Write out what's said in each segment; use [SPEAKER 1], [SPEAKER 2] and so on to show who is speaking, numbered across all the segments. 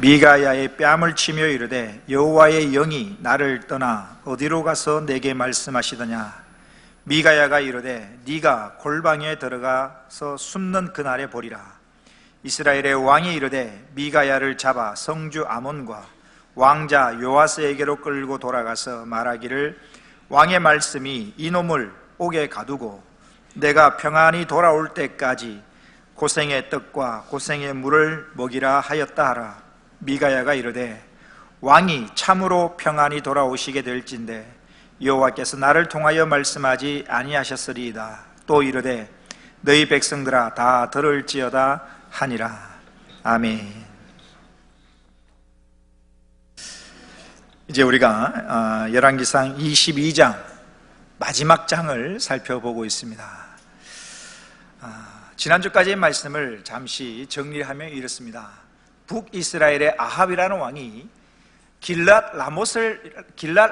[SPEAKER 1] 미가야의 뺨을 치며 이르되 여호와의 영이 나를 떠나 어디로 가서 내게 말씀하시더냐. 미가야가 이르되 네가 골방에 들어가서 숨는 그날에 보리라. 이스라엘의 왕이 이르되 미가야를 잡아 성주 아몬과 왕자 요아스에게로 끌고 돌아가서 말하기를 왕의 말씀이 이놈을 옥에 가두고 내가 평안히 돌아올 때까지 고생의 떡과 고생의 물을 먹이라 하였다 하라. 미가야가 이르되 왕이 참으로 평안히 돌아오시게 될진데 여호와께서 나를 통하여 말씀하지 아니하셨으리이다. 또 이르되 너희 백성들아 다 들을지어다 하니라. 아멘. 이제 우리가 열왕기상 22장 마지막 장을 살펴보고 있습니다. 지난주까지의 말씀을 잠시 정리하면 이렇습니다. 북이스라엘의 아합이라는 왕이 길랏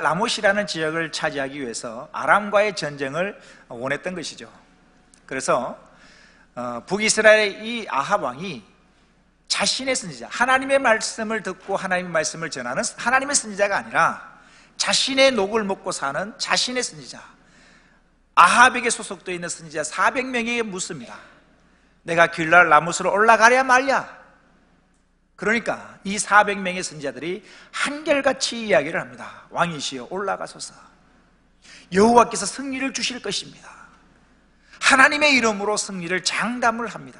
[SPEAKER 1] 라못이라는 지역을 차지하기 위해서 아람과의 전쟁을 원했던 것이죠. 그래서 북이스라엘의 이 아합 왕이 자신의 선지자, 하나님의 말씀을 듣고 하나님의 말씀을 전하는 하나님의 선지자가 아니라 자신의 녹을 먹고 사는 자신의 선지자, 아합에게 소속되어 있는 선지자 400명에게 묻습니다. 내가 길랏 라못으로 올라가랴 말랴. 그러니까 이 400명의 선지자들이 한결같이 이야기를 합니다. 왕이시여 올라가소서. 여호와께서 승리를 주실 것입니다. 하나님의 이름으로 승리를 장담을 합니다.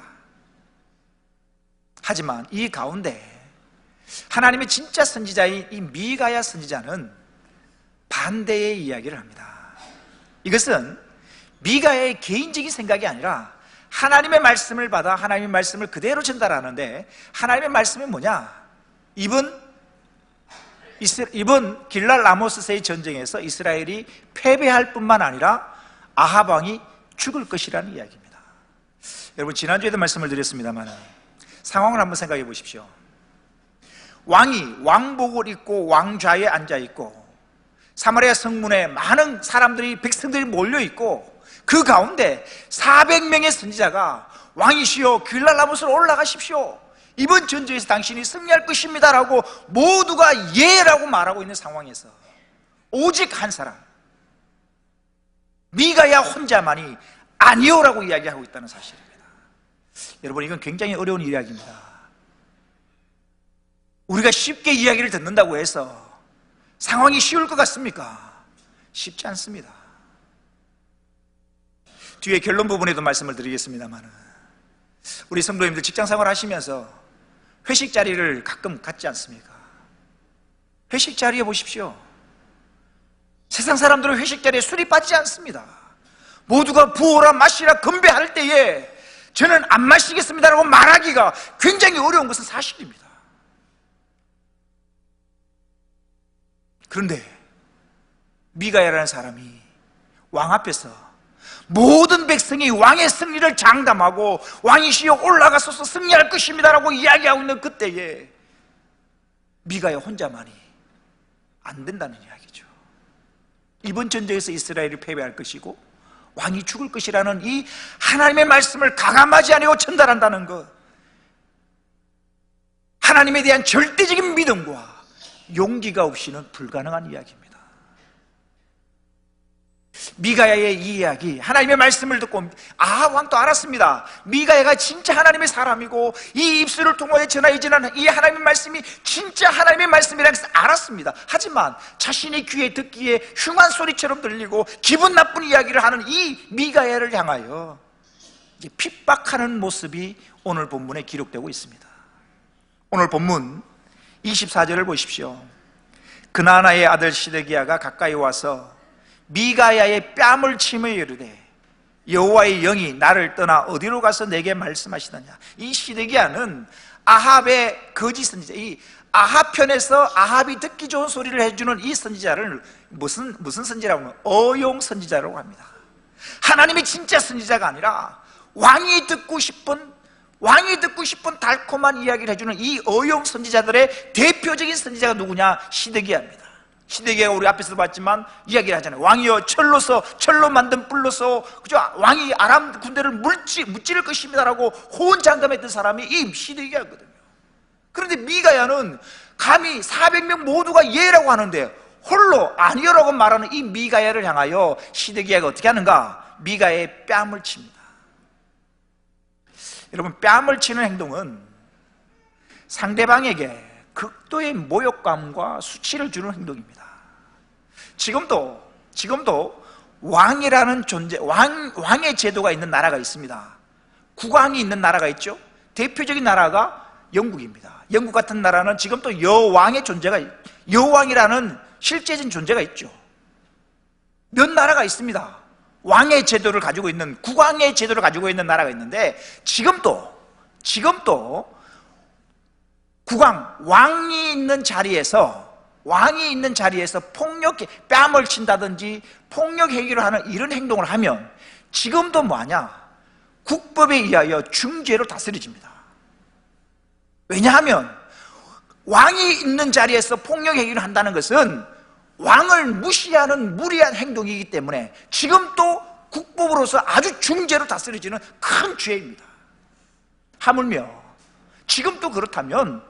[SPEAKER 1] 하지만 이 가운데 하나님의 진짜 선지자인 이 미가야 선지자는 반대의 이야기를 합니다. 이것은 미가야의 개인적인 생각이 아니라 하나님의 말씀을 받아 하나님의 말씀을 그대로 전달하는데, 하나님의 말씀이 뭐냐? 이번 길랏 라모스의 전쟁에서 이스라엘이 패배할 뿐만 아니라 아합 왕이 죽을 것이라는 이야기입니다. 여러분, 지난주에도 말씀을 드렸습니다만 상황을 한번 생각해 보십시오. 왕이 왕복을 입고 왕좌에 앉아 있고 사마리아 성문에 많은 사람들이, 백성들이 몰려 있고 그 가운데 400명의 선지자가 왕이시여 길랏 라못으로 올라가십시오. 이번 전쟁에서 당신이 승리할 것입니다라고 모두가 예라고 말하고 있는 상황에서 오직 한 사람, 미가야 혼자만이 아니오라고 이야기하고 있다는 사실입니다. 여러분, 이건 굉장히 어려운 이야기입니다. 우리가 쉽게 이야기를 듣는다고 해서 상황이 쉬울 것 같습니까? 쉽지 않습니다. 뒤에 결론 부분에도 말씀을 드리겠습니다만, 우리 성도님들 직장생활 하시면서 회식 자리를 가끔 갖지 않습니까? 회식 자리에 보십시오. 세상 사람들은 회식 자리에 술이 빠지지 않습니다. 모두가 부어라 마시라 건배할 때에 저는 안 마시겠습니다라고 말하기가 굉장히 어려운 것은 사실입니다. 그런데 미가야라는 사람이 왕 앞에서 모든 백성이 왕의 승리를 장담하고 왕이시여 올라가소서 승리할 것입니다라고 이야기하고 있는 그때에 미가야 혼자만이 안 된다는 이야기죠. 이번 전쟁에서 이스라엘이 패배할 것이고 왕이 죽을 것이라는 이 하나님의 말씀을 가감하지 않고 전달한다는 것, 하나님에 대한 절대적인 믿음과 용기가 없이는 불가능한 이야기입니다. 미가야의 이 이야기, 하나님의 말씀을 듣고 아합 왕도 알았습니다. 미가야가 진짜 하나님의 사람이고 이 입술을 통하여 전하여지는 이 하나님의 말씀이 진짜 하나님의 말씀이라는 것을 알았습니다. 하지만 자신의 귀에 듣기에 흉한 소리처럼 들리고 기분 나쁜 이야기를 하는 이 미가야를 향하여 이제 핍박하는 모습이 오늘 본문에 기록되고 있습니다. 오늘 본문 24절을 보십시오. 그나나의 아들 시드기야가 가까이 와서 미가야의 뺨을 치며 이르되 여호와의 영이 나를 떠나 어디로 가서 내게 말씀하시더냐. 이 시드기야는 아합의 거짓 선지자, 이 아합 편에서 아합이 듣기 좋은 소리를 해주는 이 선지자를 무슨 선지자라고 하면 어용 선지자라고 합니다. 하나님의 진짜 선지자가 아니라 왕이 듣고 싶은 달콤한 이야기를 해주는 이 어용 선지자들의 대표적인 선지자가 누구냐? 시드기야입니다. 시드기야가 우리 앞에서도 봤지만 이야기를 하잖아요. 왕이여 철로 만든 뿔로서 그죠? 왕이 아람 군대를 무찌를 것입니다라고 호언장담했던 사람이 이 시드기야거든요. 그런데 미가야는 감히 400명 모두가 예라고 하는데 홀로 아니요라고 말하는 이 미가야를 향하여 시드기야가 어떻게 하는가? 미가야의 뺨을 칩니다. 여러분, 뺨을 치는 행동은 상대방에게 극도의 모욕감과 수치를 주는 행동입니다. 지금도 왕이라는 존재, 왕의 제도가 있는 나라가 있습니다. 국왕이 있는 나라가 있죠. 대표적인 나라가 영국입니다. 영국 같은 나라는 지금도 여왕이라는 실제적인 존재가 있죠. 몇 나라가 있습니다. 왕의 제도를 가지고 있는, 국왕의 제도를 가지고 있는 나라가 있는데 지금도 왕이 있는 자리에서 뺨을 친다든지 폭력 행위를 하는 이런 행동을 하면 지금도 국법에 의하여 중죄로 다스려집니다. 왜냐하면 왕이 있는 자리에서 폭력 행위를 한다는 것은 왕을 무시하는 무리한 행동이기 때문에 지금도 국법으로서 아주 중죄로 다스려지는 큰 죄입니다. 하물며 지금도 그렇다면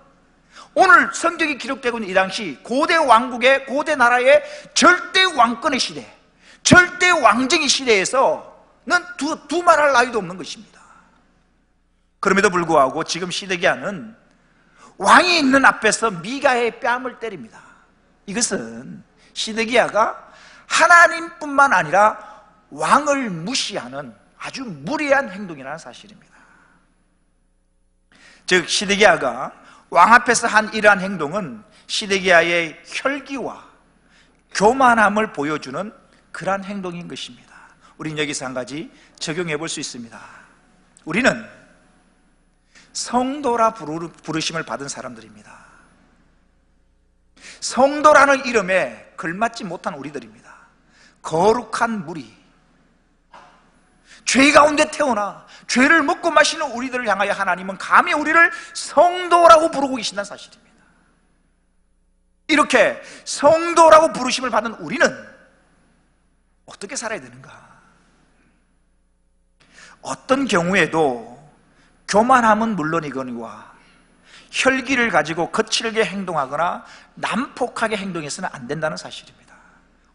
[SPEAKER 1] 오늘 성경이 기록되고 있는 이 당시 고대 왕국의, 고대 나라의 절대 왕권의 시대, 절대 왕정의 시대에서는 두말할 나위도 없는 것입니다. 그럼에도 불구하고 지금 시드기야는 왕이 있는 앞에서 미가야의 뺨을 때립니다. 이것은 시드기야가 하나님뿐만 아니라 왕을 무시하는 아주 무리한 행동이라는 사실입니다. 즉 시드기야가 왕 앞에서 한 이러한 행동은 시드기야의 혈기와 교만함을 보여주는 그러한 행동인 것입니다. 우리는 여기서 한 가지 적용해 볼 수 있습니다. 우리는 성도라 부르심을 받은 사람들입니다. 성도라는 이름에 걸맞지 못한 우리들입니다. 거룩한 무리, 죄 가운데 태어나 죄를 먹고 마시는 우리들을 향하여 하나님은 감히 우리를 성도라고 부르고 계신다는 사실입니다. 이렇게 성도라고 부르심을 받은 우리는 어떻게 살아야 되는가? 어떤 경우에도 교만함은 물론이거니와 혈기를 가지고 거칠게 행동하거나 난폭하게 행동해서는 안 된다는 사실입니다.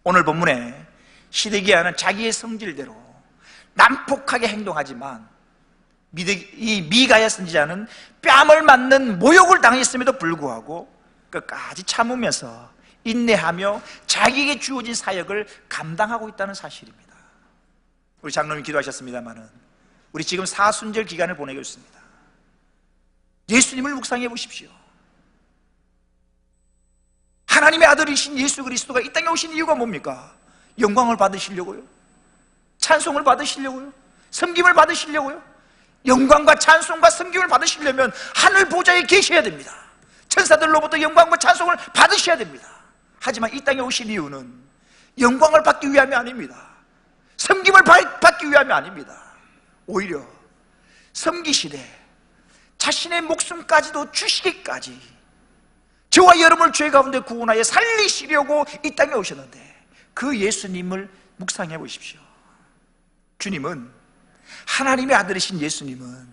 [SPEAKER 1] 오늘 본문에 시드기야는 자기의 성질대로 난폭하게 행동하지만 이 미가야 선지자는 뺨을 맞는 모욕을 당했음에도 불구하고 끝까지 참으면서 인내하며 자기에게 주어진 사역을 감당하고 있다는 사실입니다. 우리 장로님 기도하셨습니다마는 우리 지금 사순절 기간을 보내고 있습니다. 예수님을 묵상해 보십시오. 하나님의 아들이신 예수 그리스도가 이 땅에 오신 이유가 뭡니까? 영광을 받으시려고요? 찬송을 받으시려고요? 섬김을 받으시려고요? 영광과 찬송과 섬김을 받으시려면 하늘 보좌에 계셔야 됩니다. 천사들로부터 영광과 찬송을 받으셔야 됩니다. 하지만 이 땅에 오신 이유는 영광을 받기 위함이 아닙니다. 섬김을 받기 위함이 아닙니다. 오히려 섬기시되 자신의 목숨까지도 주시기까지 저와 여러분을 죄 가운데 구원하여 살리시려고 이 땅에 오셨는데 그 예수님을 묵상해 보십시오. 주님은, 하나님의 아들이신 예수님은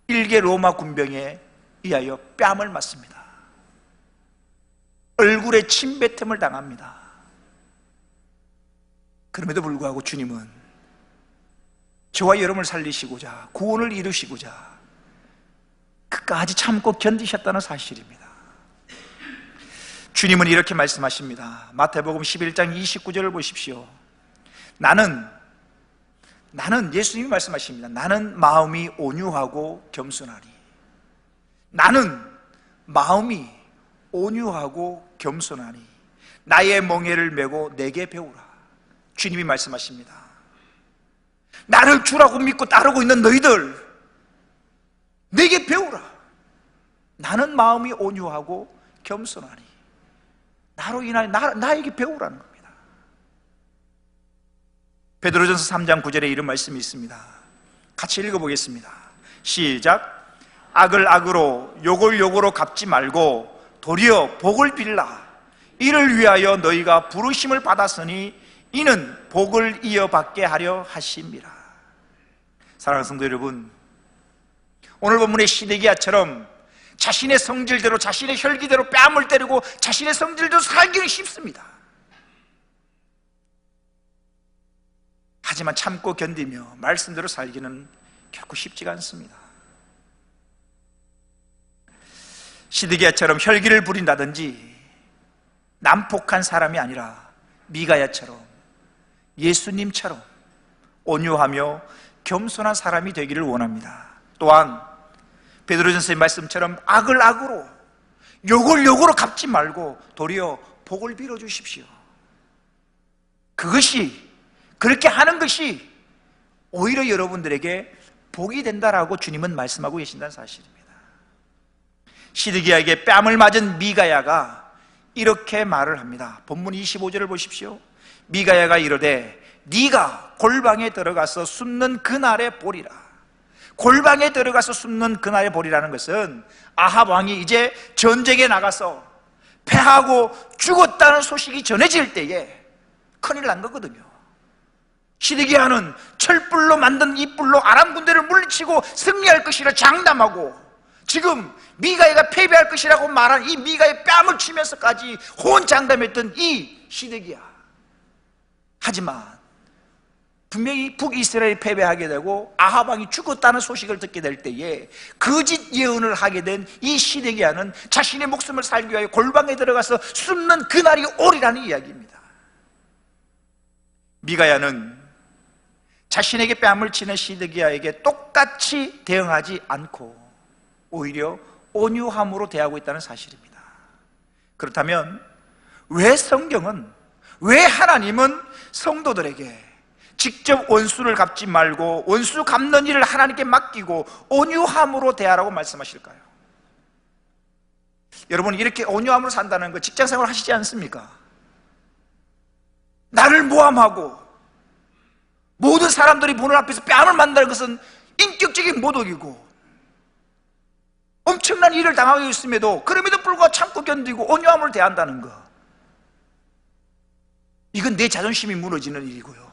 [SPEAKER 1] 일개 로마 군병에 의하여 뺨을 맞습니다. 얼굴에 침뱉음을 당합니다. 그럼에도 불구하고 주님은 저와 여러분을 살리시고자, 구원을 이루시고자 끝까지 참고 견디셨다는 사실입니다. 주님은 이렇게 말씀하십니다. 마태복음 11장 29절을 보십시오. 나는 예수님이 말씀하십니다. 나는 마음이 온유하고 겸손하니, 나는 마음이 온유하고 겸손하니 나의 멍에를 메고 내게 배우라. 주님이 말씀하십니다. 나를 주라고 믿고 따르고 있는 너희들, 내게 배우라. 나는 마음이 온유하고 겸손하니 나로 인하여 나에게 배우라는 겁니다. 베드로전서 3장 9절에 이런 말씀이 있습니다. 같이 읽어보겠습니다. 시작. 악을 악으로 욕을 욕으로 갚지 말고 도리어 복을 빌라. 이를 위하여 너희가 부르심을 받았으니 이는 복을 이어받게 하려 하심이라. 사랑하는 성도 여러분, 오늘 본문의 시드기야처럼 자신의 성질대로, 자신의 혈기대로 뺨을 때리고 자신의 성질대로 살기는 쉽습니다. 하지만 참고 견디며 말씀대로 살기는 결코 쉽지가 않습니다. 시드기야처럼 혈기를 부린다든지 난폭한 사람이 아니라 미가야처럼, 예수님처럼 온유하며 겸손한 사람이 되기를 원합니다. 또한 베드로전서의 말씀처럼 악을 악으로, 욕을 욕으로 갚지 말고 도리어 복을 빌어주십시오. 그렇게 하는 것이 오히려 여러분들에게 복이 된다라고 주님은 말씀하고 계신다는 사실입니다. 시드기야에게 뺨을 맞은 미가야가 이렇게 말을 합니다. 본문 25절을 보십시오. 미가야가 이르되 네가 골방에 들어가서 숨는 그날에 보리라. 골방에 들어가서 숨는 그날에 보리라는 것은 아합 왕이 이제 전쟁에 나가서 패하고 죽었다는 소식이 전해질 때에 큰일 난 거거든요. 시드기야는 철불로 만든 이 뿔로 아람 군대를 물리치고 승리할 것이라 장담하고, 지금 미가야가 패배할 것이라고 말한 이 미가의 뺨을 치면서까지 호언장담했던 이 시드기야. 하지만 분명히 북이스라엘이 패배하게 되고 아합 왕이 죽었다는 소식을 듣게 될 때에 거짓 예언을 하게 된 이 시드기야는 자신의 목숨을 살기 위하여 골방에 들어가서 숨는 그날이 오리라는 이야기입니다. 미가야는 자신에게 뺨을 치는 시드기야에게 똑같이 대응하지 않고 오히려 온유함으로 대하고 있다는 사실입니다. 그렇다면 왜 성경은, 왜 하나님은 성도들에게 직접 원수를 갚지 말고 원수 갚는 일을 하나님께 맡기고 온유함으로 대하라고 말씀하실까요? 여러분, 이렇게 온유함으로 산다는 거 직장생활 하시지 않습니까? 나를 모함하고 모든 사람들이 보는 앞에서 뺨을 만다는 것은 인격적인 모독이고 엄청난 일을 당하고 있음에도 그럼에도 불구하고 참고 견디고 온유함을 대한다는 것, 이건 내 자존심이 무너지는 일이고요,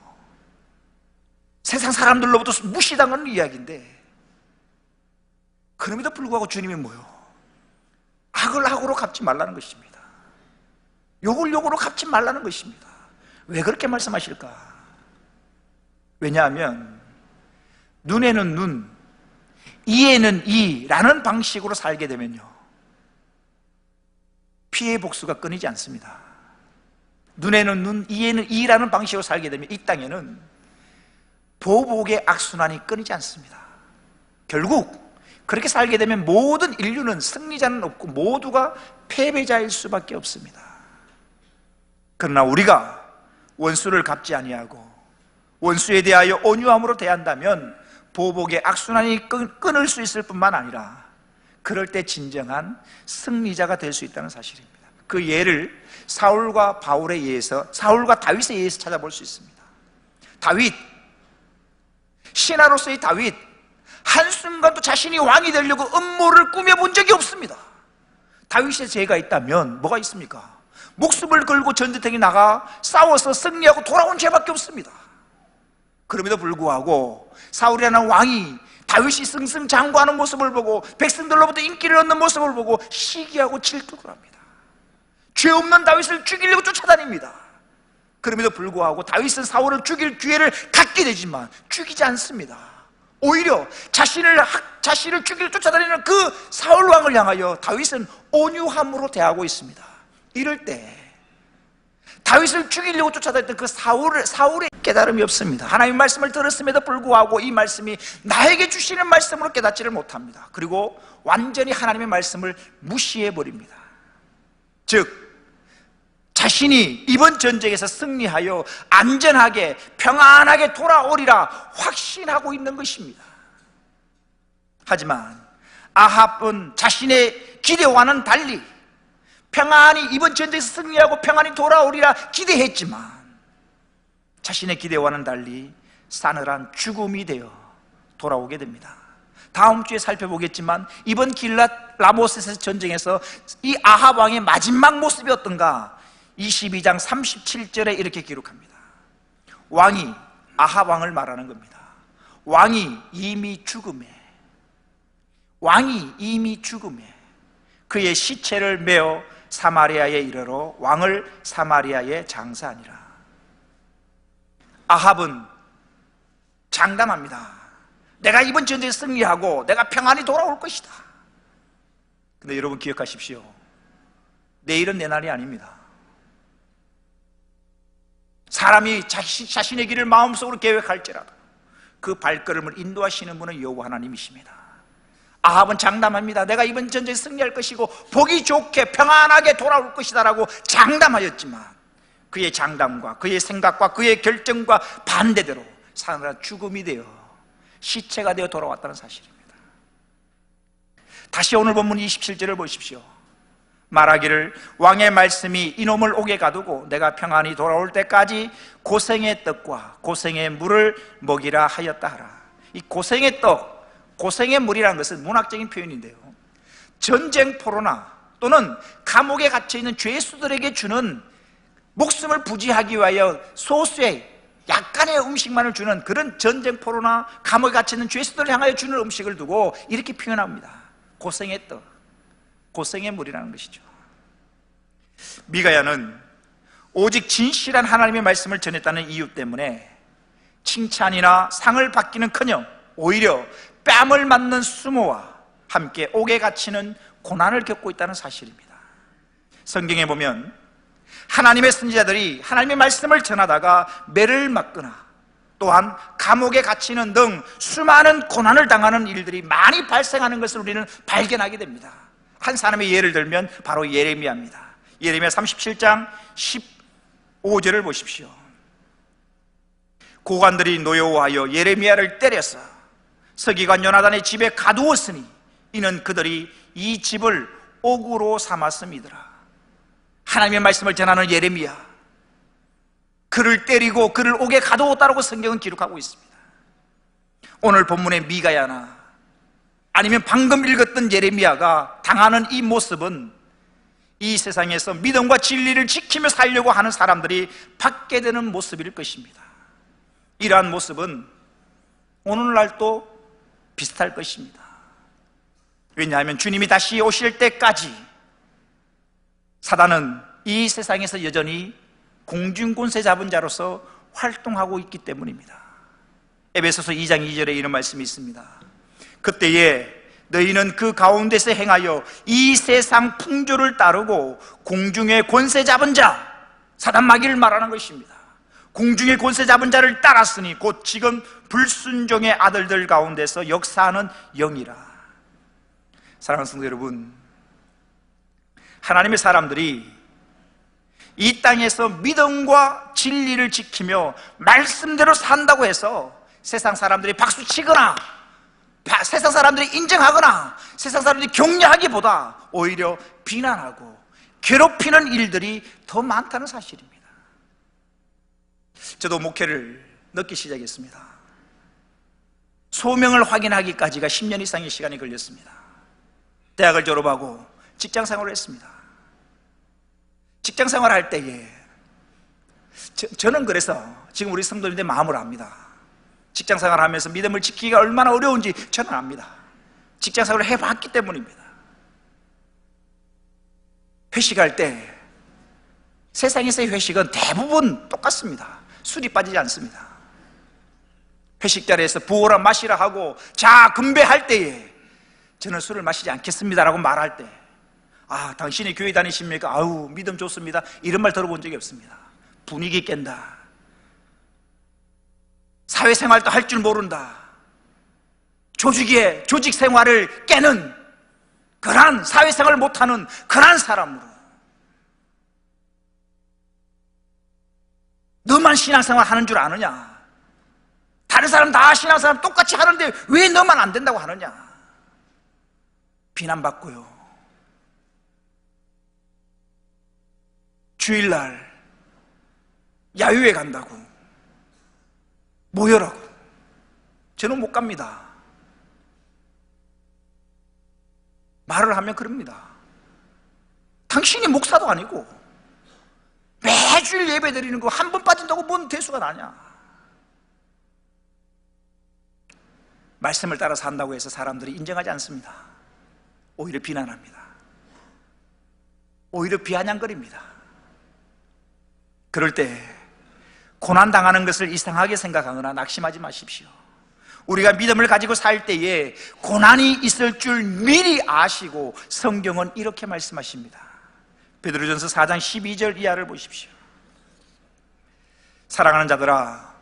[SPEAKER 1] 세상 사람들로부터 무시당하는 이야기인데, 그럼에도 불구하고 주님이 뭐요? 악을 악으로 갚지 말라는 것입니다. 욕을 욕으로 갚지 말라는 것입니다. 왜 그렇게 말씀하실까? 왜냐하면 눈에는 눈, 이에는 이라는 방식으로 살게 되면요, 피해 복수가 끊이지 않습니다. 눈에는 눈, 이에는 이라는 방식으로 살게 되면 이 땅에는 보복의 악순환이 끊이지 않습니다. 결국 그렇게 살게 되면 모든 인류는 승리자는 없고 모두가 패배자일 수밖에 없습니다. 그러나 우리가 원수를 갚지 아니하고 원수에 대하여 온유함으로 대한다면 보복의 악순환이 끊을 수 있을 뿐만 아니라 그럴 때 진정한 승리자가 될 수 있다는 사실입니다. 그 예를 사울과 바울에 의해서, 사울과 다윗에 의해서 찾아볼 수 있습니다. 다윗, 신하로서의 다윗, 한순간도 자신이 왕이 되려고 음모를 꾸며본 적이 없습니다. 다윗의 죄가 있다면 뭐가 있습니까? 목숨을 걸고 전쟁터에 나가 싸워서 승리하고 돌아온 죄밖에 없습니다. 그럼에도 불구하고 사울이라는 왕이 다윗이 승승장구하는 모습을 보고 백성들로부터 인기를 얻는 모습을 보고 시기하고 질투를 합니다. 죄 없는 다윗을 죽이려고 쫓아다닙니다. 그럼에도 불구하고 다윗은 사울을 죽일 기회를 갖게 되지만 죽이지 않습니다. 오히려 자신을 죽이려 쫓아다니는 그 사울 왕을 향하여 다윗은 온유함으로 대하고 있습니다. 이럴 때 다윗을 죽이려고 쫓아다녔던 그 사울의 깨달음이 없습니다. 하나님의 말씀을 들었음에도 불구하고 이 말씀이 나에게 주시는 말씀으로 깨닫지를 못합니다. 그리고 완전히 하나님의 말씀을 무시해버립니다. 즉 자신이 이번 전쟁에서 승리하여 안전하게 평안하게 돌아오리라 확신하고 있는 것입니다. 하지만 아합은 자신의 기대와는 달리 평안히 이번 전쟁에서 승리하고 평안히 돌아오리라 기대했지만 자신의 기대와는 달리 싸늘한 죽음이 되어 돌아오게 됩니다. 다음 주에 살펴보겠지만 이번 길랏 라모셋 전쟁에서 이 아합 왕의 마지막 모습이 어떤가 22장 37절에 이렇게 기록합니다. 왕이 아합 왕을 말하는 겁니다. 왕이 이미 죽음에 그의 시체를 메어 사마리아에 이르러 왕을 사마리아에 장사하니라. 아합은 장담합니다. 내가 이번 전쟁에 승리하고 내가 평안히 돌아올 것이다. 근데 여러분 기억하십시오. 내일은 내 날이 아닙니다. 사람이 자신의 길을 마음속으로 계획할지라도 그 발걸음을 인도하시는 분은 여호와 하나님이십니다. 아합은 장담합니다. 내가 이번 전쟁에 승리할 것이고 보기 좋게 평안하게 돌아올 것이다 라고 장담하였지만 그의 장담과 그의 생각과 그의 결정과 반대대로 사느라 죽음이 되어 시체가 되어 돌아왔다는 사실입니다. 다시 오늘 본문 27절을 보십시오. 말하기를 왕의 말씀이 이놈을 옥에 가두고 내가 평안히 돌아올 때까지 고생의 떡과 고생의 물을 먹이라 하였다 하라. 이 고생의 떡, 고생의 물이라는 것은 문학적인 표현인데요, 전쟁포로나 또는 감옥에 갇혀있는 죄수들에게 주는 목숨을 부지하기 위하여 소수의 약간의 음식만을 주는 그런 전쟁포로나 감옥에 갇혀있는 죄수들을 향하여 주는 음식을 두고 이렇게 표현합니다. 고생의 떡, 고생의 물이라는 것이죠. 미가야는 오직 진실한 하나님의 말씀을 전했다는 이유 때문에 칭찬이나 상을 받기는커녕 오히려 뺨을 맞는 수모와 함께 옥에 갇히는 고난을 겪고 있다는 사실입니다. 성경에 보면 하나님의 선지자들이 하나님의 말씀을 전하다가 매를 맞거나 또한 감옥에 갇히는 등 수많은 고난을 당하는 일들이 많이 발생하는 것을 우리는 발견하게 됩니다. 한 사람의 예를 들면 바로 예레미야입니다. 예레미야 37장 15절을 보십시오. 고관들이 노여워하여 예레미야를 때려서 서기관 요나단의 집에 가두었으니 이는 그들이 이 집을 옥으로 삼았음이더라. 하나님의 말씀을 전하는 예레미야, 그를 때리고 그를 옥에 가두었다고 성경은 기록하고 있습니다. 오늘 본문의 미가야나 아니면 방금 읽었던 예레미야가 당하는 이 모습은 이 세상에서 믿음과 진리를 지키며 살려고 하는 사람들이 받게 되는 모습일 것입니다. 이러한 모습은 오늘날도 비슷할 것입니다. 왜냐하면 주님이 다시 오실 때까지 사단은 이 세상에서 여전히 공중권세 잡은 자로서 활동하고 있기 때문입니다. 에베소서 2장 2절에 이런 말씀이 있습니다. 그때에 너희는 그 가운데서 행하여 이 세상 풍조를 따르고 공중의 권세 잡은 자, 사단 마귀를 말하는 것입니다. 공중의 권세 잡은 자를 따랐으니 곧 지금 불순종의 아들들 가운데서 역사하는 영이라. 사랑하는 성도 여러분, 하나님의 사람들이 이 땅에서 믿음과 진리를 지키며 말씀대로 산다고 해서 세상 사람들이 박수치거나 세상 사람들이 인정하거나 세상 사람들이 격려하기보다 오히려 비난하고 괴롭히는 일들이 더 많다는 사실입니다. 저도 목회를 늦게 시작했습니다. 소명을 확인하기까지가 10년 이상의 시간이 걸렸습니다. 대학을 졸업하고 직장 생활을 했습니다. 직장 생활을 할 때에 저는 그래서 지금 우리 성도님들 마음을 압니다. 직장 생활을 하면서 믿음을 지키기가 얼마나 어려운지 저는 압니다. 직장 생활을 해봤기 때문입니다. 회식할 때 세상에서의 회식은 대부분 똑같습니다. 술이 빠지지 않습니다. 회식 자리에서 부어라 마시라 하고 자 건배할 때에 저는 술을 마시지 않겠습니다라고 말할 때, 아, 당신이 교회 다니십니까? 아우, 믿음 좋습니다. 이런 말 들어본 적이 없습니다. 분위기 깬다, 사회생활도 할 줄 모른다, 조직 생활을 깨는 그러한 사회생활을 못하는 그러한 사람으로, 너만 신앙생활 하는 줄 아느냐, 다른 사람 다 신앙생활 똑같이 하는데 왜 너만 안 된다고 하느냐 비난받고요. 주일날 야유회 간다고, 모여라고. 저는 못 갑니다. 말을 하면 그럽니다. 당신이 목사도 아니고 매주일 예배 드리는 거 한 번 빠진다고 뭔 대수가 나냐. 말씀을 따라 산다고 해서 사람들이 인정하지 않습니다. 오히려 비난합니다. 오히려 비아냥거립니다. 그럴 때 고난당하는 것을 이상하게 생각하거나 낙심하지 마십시오. 우리가 믿음을 가지고 살 때에 고난이 있을 줄 미리 아시고 성경은 이렇게 말씀하십니다. 베드로전서 4장 12절 이하를 보십시오. 사랑하는 자들아,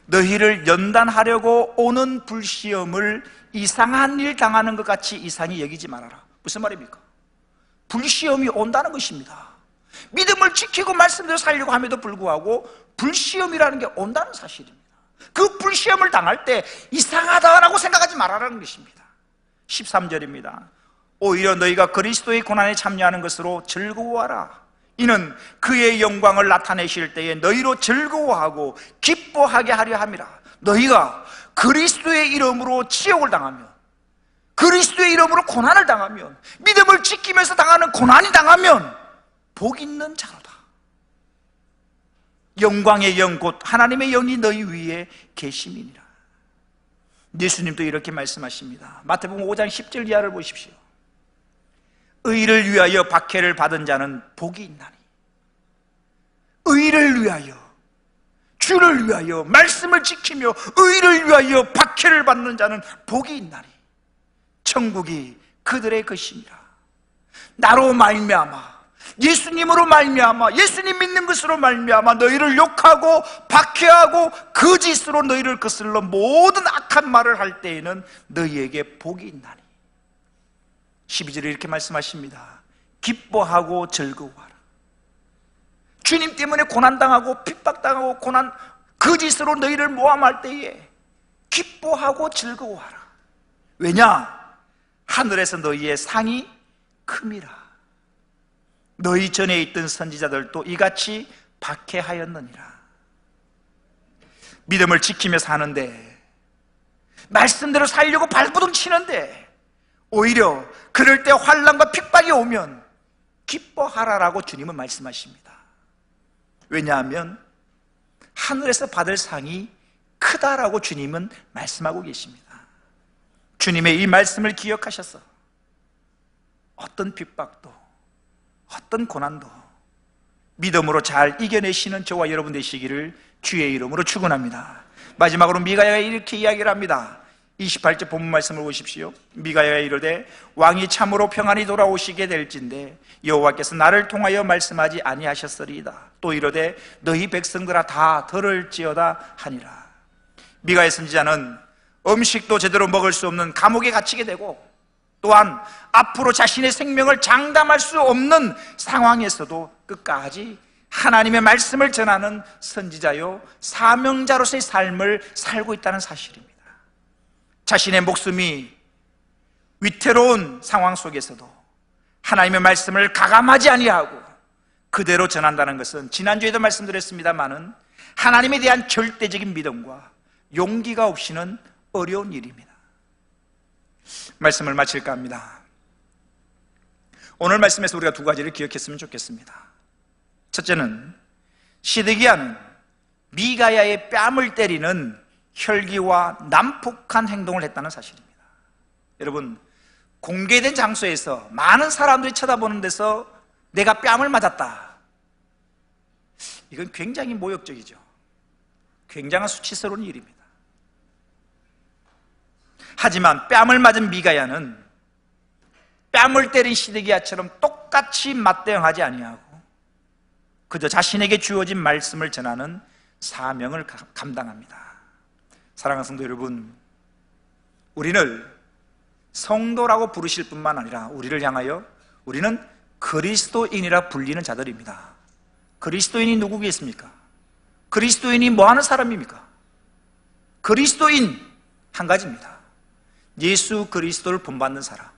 [SPEAKER 1] 너희를 연단하려고 오는 불시험을 이상한 일 당하는 것 같이 이상히 여기지 말아라. 무슨 말입니까? 불시험이 온다는 것입니다. 믿음을 지키고 말씀대로 살려고 함에도 불구하고 불시험이라는 게 온다는 사실입니다. 그 불시험을 당할 때 이상하다라고 생각하지 말아라는 것입니다. 13절입니다. 오히려 너희가 그리스도의 고난에 참여하는 것으로 즐거워하라. 이는 그의 영광을 나타내실 때에 너희로 즐거워하고 기뻐하게 하려 함이라. 너희가 그리스도의 이름으로 지옥을 당하면, 그리스도의 이름으로 고난을 당하면, 믿음을 지키면서 당하는 고난이 당하면 복 있는 자로다. 영광의 영 곧 하나님의 영이 너희 위에 계심이니라. 예수님도 이렇게 말씀하십니다. 마태복음 5장 10절 이하를 보십시오. 의를 위하여 박해를 받은 자는 복이 있나니, 의를 위하여, 주를 위하여 말씀을 지키며 의를 위하여 박해를 받는 자는 복이 있나니 천국이 그들의 것이니라. 나로 말미암아, 예수님으로 말미암아, 예수님 믿는 것으로 말미암아 너희를 욕하고 박해하고 거짓으로 너희를 거슬러 모든 악한 말을 할 때에는 너희에게 복이 있나니. 12절에 이렇게 말씀하십니다. 기뻐하고 즐거워하라. 주님 때문에 고난당하고 핍박당하고 거짓으로 너희를 모함할 때에 기뻐하고 즐거워하라. 왜냐? 하늘에서 너희의 상이 큼이라. 너희 전에 있던 선지자들도 이같이 박해하였느니라. 믿음을 지키며 사는데, 말씀대로 살려고 발버둥 치는데 오히려 그럴 때 환난과 핍박이 오면 기뻐하라라고 주님은 말씀하십니다. 왜냐하면 하늘에서 받을 상이 크다라고 주님은 말씀하고 계십니다. 주님의 이 말씀을 기억하셔서 어떤 핍박도, 어떤 고난도 믿음으로 잘 이겨내시는 저와 여러분 되시기를 주의 이름으로 축원합니다. 마지막으로 미가야가 이렇게 이야기를 합니다. 28절 본문 말씀을 보십시오. 미가야가 이르되 왕이 참으로 평안히 돌아오시게 될진데 여호와께서 나를 통하여 말씀하지 아니하셨으리이다. 또 이르되 너희 백성들아 다 들을지어다 하니라. 미가야 선지자는 음식도 제대로 먹을 수 없는 감옥에 갇히게 되고, 또한 앞으로 자신의 생명을 장담할 수 없는 상황에서도 끝까지 하나님의 말씀을 전하는 선지자요 사명자로서의 삶을 살고 있다는 사실입니다. 자신의 목숨이 위태로운 상황 속에서도 하나님의 말씀을 가감하지 아니하고 그대로 전한다는 것은, 지난주에도 말씀드렸습니다마는 하나님에 대한 절대적인 믿음과 용기가 없이는 어려운 일입니다. 말씀을 마칠까 합니다. 오늘 말씀에서 우리가 두 가지를 기억했으면 좋겠습니다. 첫째는 시드기야는 미가야의 뺨을 때리는 혈기와 난폭한 행동을 했다는 사실입니다. 여러분, 공개된 장소에서 많은 사람들이 쳐다보는 데서 내가 뺨을 맞았다, 이건 굉장히 모욕적이죠. 굉장한 수치스러운 일입니다. 하지만 뺨을 맞은 미가야는 뺨을 때린 시드기야처럼 똑같이 맞대응하지 아니하고 그저 자신에게 주어진 말씀을 전하는 사명을 감당합니다. 사랑하는 성도 여러분, 우리를 성도라고 부르실 뿐만 아니라 우리를 향하여 우리는 그리스도인이라 불리는 자들입니다. 그리스도인이 누구겠습니까? 그리스도인이 뭐하는 사람입니까? 그리스도인 한 가지입니다. 예수 그리스도를 본받는 사람,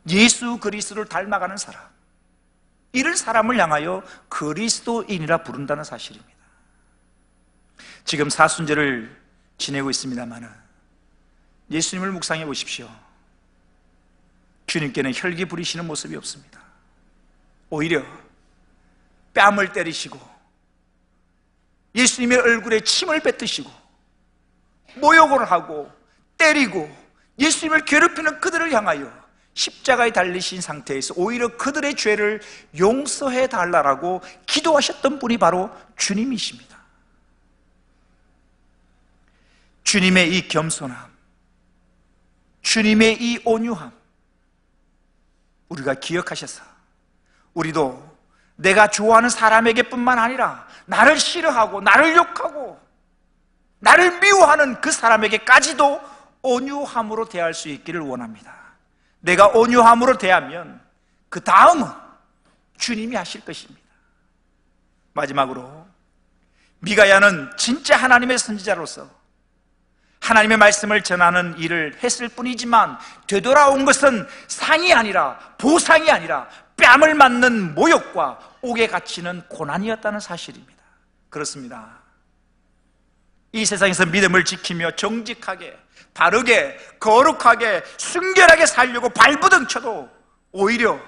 [SPEAKER 1] 예수 그리스도를 닮아가는 사람, 이런 사람을 향하여 그리스도인이라 부른다는 사실입니다. 지금 사순절을 지내고 있습니다마는 예수님을 묵상해 보십시오. 주님께는 혈기 부리시는 모습이 없습니다. 오히려 뺨을 때리시고 예수님의 얼굴에 침을 뱉으시고 모욕을 하고 때리고 예수님을 괴롭히는 그들을 향하여 십자가에 달리신 상태에서 오히려 그들의 죄를 용서해 달라고 기도하셨던 분이 바로 주님이십니다. 주님의 이 겸손함, 주님의 이 온유함, 우리가 기억하셔서 우리도 내가 좋아하는 사람에게 뿐만 아니라 나를 싫어하고 나를 욕하고 나를 미워하는 그 사람에게까지도 온유함으로 대할 수 있기를 원합니다. 내가 온유함으로 대하면 그 다음은 주님이 하실 것입니다. 마지막으로 미가야는 진짜 하나님의 선지자로서 하나님의 말씀을 전하는 일을 했을 뿐이지만 되돌아온 것은 상이 아니라 보상이 아니라 뺨을 맞는 모욕과 옥에 갇히는 고난이었다는 사실입니다. 그렇습니다. 이 세상에서 믿음을 지키며 정직하게, 바르게, 거룩하게, 순결하게 살려고 발부둥 쳐도 오히려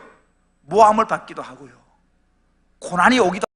[SPEAKER 1] 모함을 받기도 하고요, 고난이 오기도